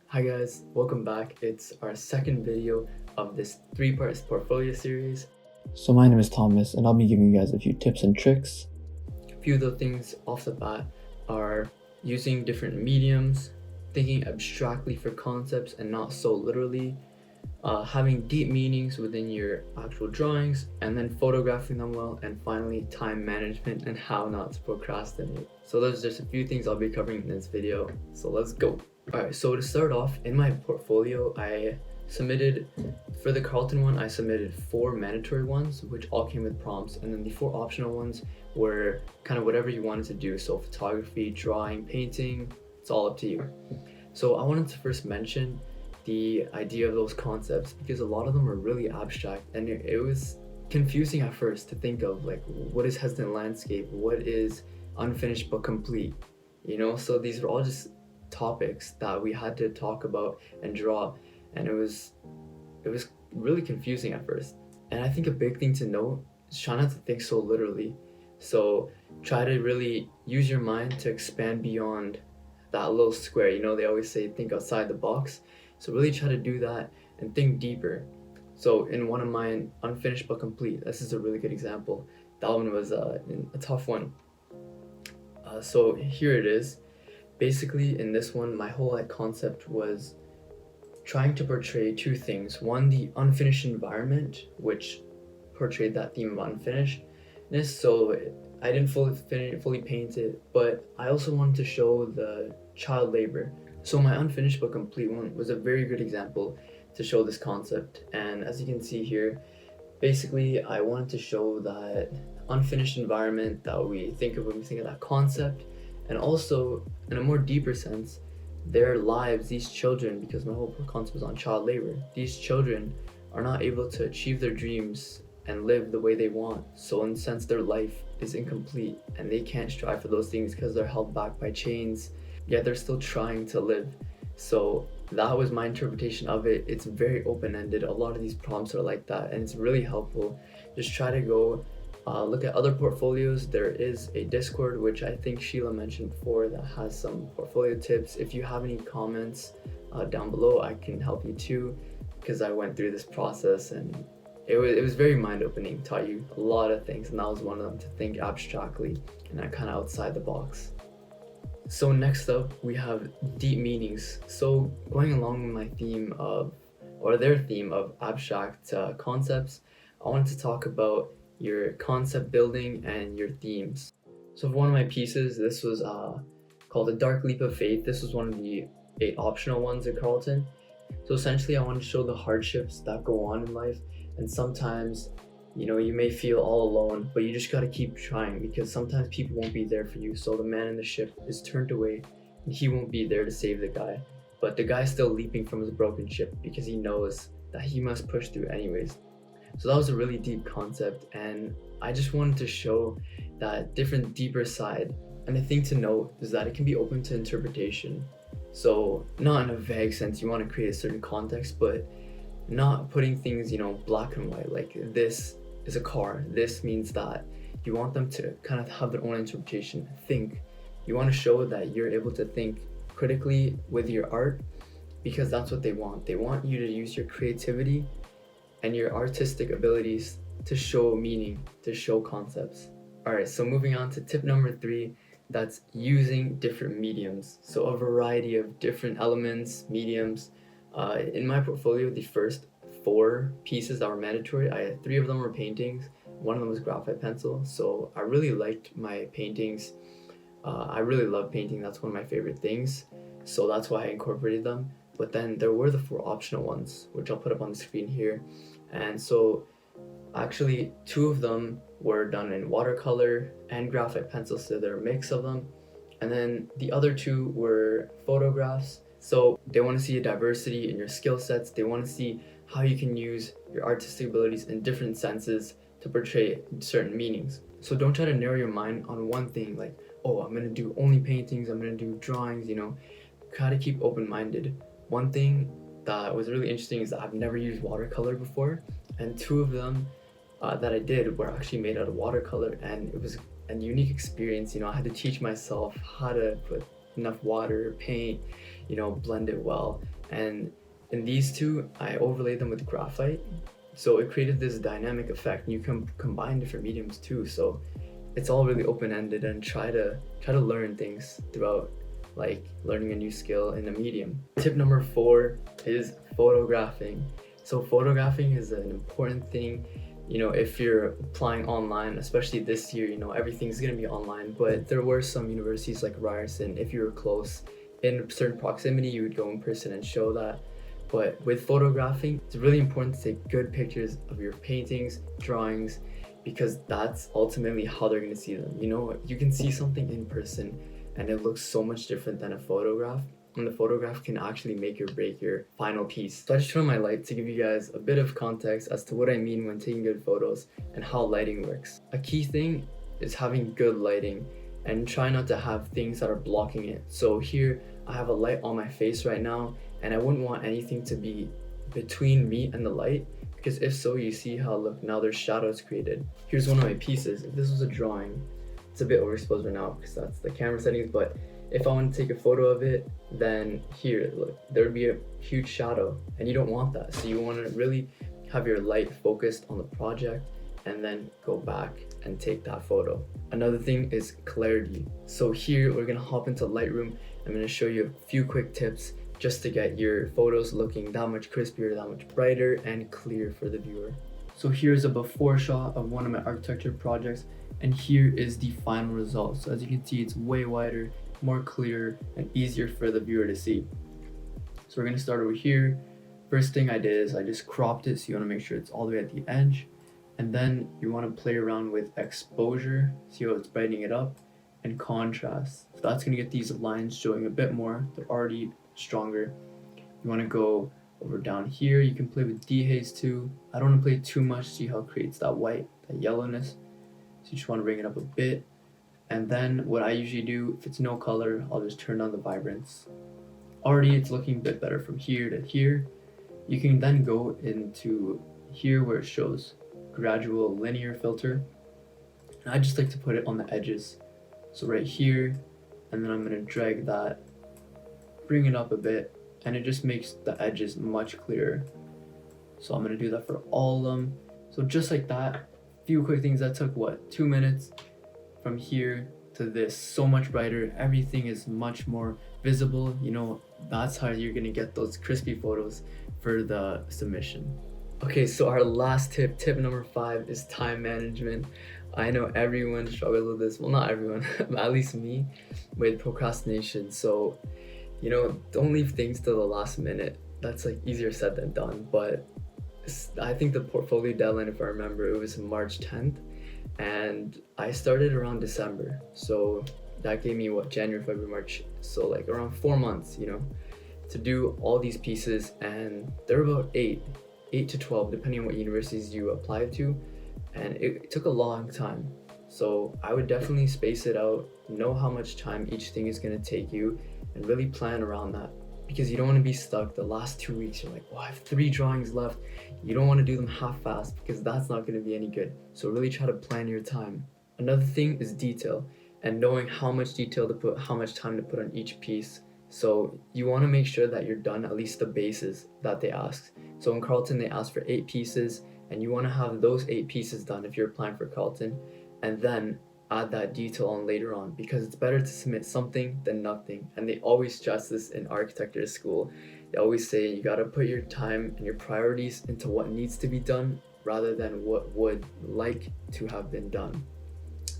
Hi guys, welcome back. It's our second video of this three-part portfolio series. So my name is Thomas and I'll be giving you guys a few tips and tricks. A few of the things off the bat are using different mediums, thinking abstractly for concepts and not so literally, having deep meanings within your actual drawings, and then photographing them well, and finally time management and how not to procrastinate. So there's just a few things I'll be covering in this video, so let's go. Alright, so to start off, in my portfolio I submitted, for the Carleton one I submitted 4 mandatory ones which all came with prompts, and then the 4 optional ones were kind of whatever you wanted to do, so photography, drawing, painting, it's all up to you. So I wanted to first mention the idea of those concepts because a lot of them are really abstract, and it was confusing at first to think of, like, what is hesitant landscape, what is unfinished but complete, so these were all just topics that we had to talk about and draw, and it was really confusing at first. And I think a big thing to note is try not to think so literally, so try to really use your mind to expand beyond that little square. They always say think outside the box, so really try to do that and think deeper. So in one of mine, unfinished but complete, this is a really good example. That one was a tough one. So here it is. Basically in this one, my whole concept was trying to portray 2 things. One, the unfinished environment, which portrayed that theme of unfinishedness, so I didn't fully paint it, but I also wanted to show the child labor. So my unfinished but complete one was a very good example to show this concept, and as you can see here, basically I wanted to show that unfinished environment that we think of when we think of that concept, and also in a more deeper sense, their lives, these children, because my whole concept was on child labor, these children are not able to achieve their dreams and live the way they want, so in a sense their life is incomplete and they can't strive for those things because they're held back by chains, yet they're still trying to live. So that was my interpretation of it. It's very open-ended. A lot of these prompts are like that, and it's really helpful. Just try to go look at other portfolios. There is a Discord, which I think Sheila mentioned before, that has some portfolio tips. If you have any comments down below, I can help you too, because I went through this process and it was very mind-opening, taught you a lot of things, and that was one of them, to think abstractly and kind of outside the box. So next up, we have deep meanings. So going along with my theme of, or their theme of abstract concepts, I wanted to talk about your concept building and your themes. So for one of my pieces, this was called A Dark Leap of Faith. This was one of the 8 optional ones at Carleton. So essentially I wanted to show the hardships that go on in life, and sometimes you may feel all alone, but you just gotta keep trying, because sometimes people won't be there for you. So the man in the ship is turned away and he won't be there to save the guy, but the guy's still leaping from his broken ship because he knows that he must push through anyways. So that was a really deep concept, and I just wanted to show that different deeper side. And the thing to note is that it can be open to interpretation, so not in a vague sense you want to create a certain context, but not putting things black and white, like this is a car, this means that. You want them to kind of have their own interpretation. You want to show that you're able to think critically with your art, because that's what they want. They want you to use your creativity and your artistic abilities to show meaning, to show concepts. Alright, so moving on to tip number 3, that's using different mediums. So a variety of different elements, mediums. In my portfolio, the first 4 pieces that were mandatory, 3 of them were paintings, one of them was graphite pencil. So I really liked my paintings. I really love painting, that's one of my favorite things, so that's why I incorporated them. But then there were the 4 optional ones, which I'll put up on the screen here. And so actually 2 of them were done in watercolor and graphite pencil, so they're a mix of them. And then the other 2 were photographs. So they want to see a diversity in your skill sets. They want to see how you can use your artistic abilities in different senses to portray certain meanings. So don't try to narrow your mind on one thing, like, oh, I'm going to do only paintings, I'm going to do drawings, Try to keep open-minded. One thing that was really interesting is that I've never used watercolor before, and 2 of them that I did were actually made out of watercolor, and it was a unique experience. I had to teach myself how to put enough water, paint, blend it well. And in these two, I overlaid them with graphite. So it created this dynamic effect. You can combine different mediums too. So it's all really open-ended, and try to learn things throughout, like learning a new skill in a medium. Tip number 4 is photographing. So photographing is an important thing. If you're applying online, especially this year, everything's gonna be online, but there were some universities like Ryerson, if you were close in a certain proximity, you would go in person and show that. But with photographing, it's really important to take good pictures of your paintings, drawings, because that's ultimately how they're gonna see them. You can see something in person and it looks so much different than a photograph. And the photograph can actually make or break your final piece. So I just turned on my light to give you guys a bit of context as to what I mean when taking good photos and how lighting works. A key thing is having good lighting and try not to have things that are blocking it. So here I have a light on my face right now, and I wouldn't want anything to be between me and the light, because if so, you see how, look, now there's shadows created. Here's one of my pieces. If this was a drawing, it's a bit overexposed right now because that's the camera settings, but if I want to take a photo of it, then here, look, there would be a huge shadow, and you don't want that. So you want to really have your light focused on the project and then go back and take that photo. Another thing is clarity. So here we're gonna hop into Lightroom. I'm gonna show you a few quick tips just to get your photos looking that much crispier, that much brighter and clear for the viewer. So here's a before shot of one of my architecture projects, and here is the final result. So as you can see, it's way wider, more clear, and easier for the viewer to see. So we're gonna start over here. First thing I did is I just cropped it, so you wanna make sure it's all the way at the edge. And then you wanna play around with exposure, see how it's brightening it up, and contrast. So that's gonna get these lines showing a bit more. They're already stronger. You wanna go over down here. You can play with dehaze too. I don't wanna play too much, see how it creates that white, that yellowness. So you just wanna bring it up a bit. And then what I usually do, if it's no color, I'll just turn down the vibrance. Already it's looking a bit better from here to here. You can then go into here where it shows gradual linear filter. And I just like to put it on the edges. So right here, and then I'm gonna drag that, bring it up a bit, and it just makes the edges much clearer. So I'm gonna do that for all of them. So just like that, few quick things that took 2 minutes. From here to this, so much brighter, everything is much more visible. That's how you're gonna get those crispy photos for the submission. Okay, so our last tip number 5 is time management. I know everyone struggles with this, well, not everyone, but at least me, with procrastination. So don't leave things to the last minute. That's like easier said than done, but I think the portfolio deadline, if I remember, it was March 10th. And I started around December, so that gave me January, February, March, so like around 4 months, to do all these pieces. And they're about 8 to 12 depending on what universities you apply to, and it took a long time. So I would definitely space it out, know how much time each thing is going to take you, and really plan around that, because you don't want to be stuck the last 2 weeks. You're like, I have 3 drawings left. You don't want to do them half-fast, because that's not going to be any good. So really try to plan your time. Another thing is detail, and knowing how much detail to put, how much time to put on each piece. So you want to make sure that you're done at least the bases that they ask. So in Carleton, they ask for 8 pieces, and you want to have those 8 pieces done if you're applying for Carleton, and then add that detail on later on, because it's better to submit something than nothing. And they always stress this in architecture school. They always say you got to put your time and your priorities into what needs to be done rather than what would like to have been done.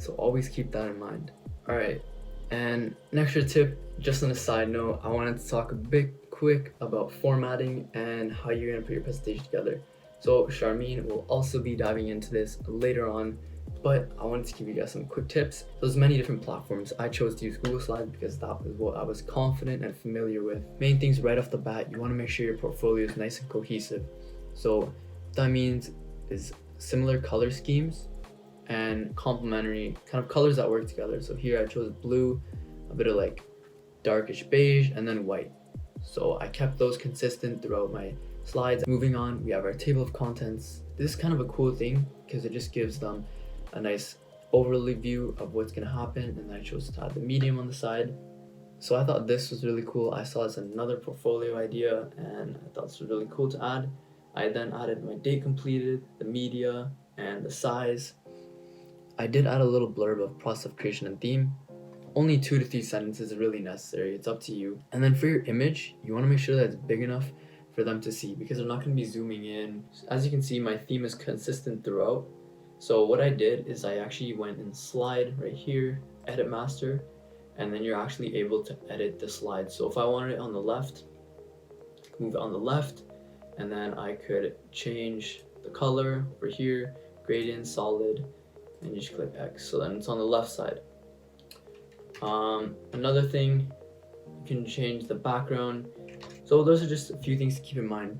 So always keep that in mind. All right, and an extra tip, just on a side note, I wanted to talk a bit quick about formatting and how you're going to put your presentation together. So Charmaine will also be diving into this later on, but I wanted to give you guys some quick tips. There's many different platforms. I chose to use Google Slides because that was what I was confident and familiar with. Main things right off the bat, you want to make sure your portfolio is nice and cohesive. So what that means is similar color schemes and complementary kind of colors that work together. So here I chose blue, a bit of like darkish beige, and then white. So I kept those consistent throughout my slides. Moving on, we have our table of contents. This is kind of a cool thing because it just gives them a nice overview of what's going to happen, and then I chose to add the medium on the side. So I thought this was really cool. I saw as another portfolio idea and I thought this was really cool to add. I then added my date completed, the media, and the size. I did add a little blurb of process of creation and theme. Only 2 to 3 sentences is really necessary. It's up to you. And then for your image, you want to make sure that it's big enough for them to see because they're not going to be zooming in. As you can see, my theme is consistent throughout. So what I did is I actually went in slide right here, edit master, and then you're actually able to edit the slide. So if I wanted it on the left, move it on the left, and then I could change the color over here, gradient, solid, and you just click X. So then it's on the left side. Another thing, you can change the background. So those are just a few things to keep in mind.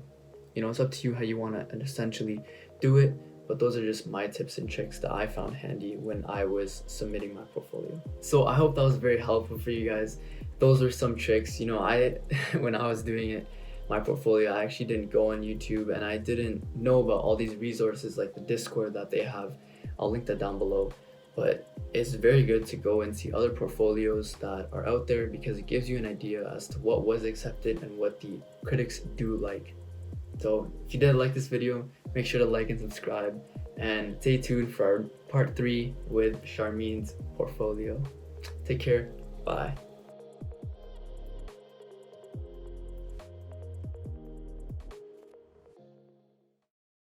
You know, it's up to you how you want to essentially do it, but those are just my tips and tricks that I found handy when I was submitting my portfolio. So I hope that was very helpful for you guys. Those are some tricks. You know, when I was doing it, my portfolio, I actually didn't go on YouTube and I didn't know about all these resources like the Discord that they have. I'll link that down below. But it's very good to go and see other portfolios that are out there because it gives you an idea as to what was accepted and what the critics do like. So if you did like this video, make sure to like and subscribe and stay tuned for our part 3 with Charmine's portfolio. Take care. Bye.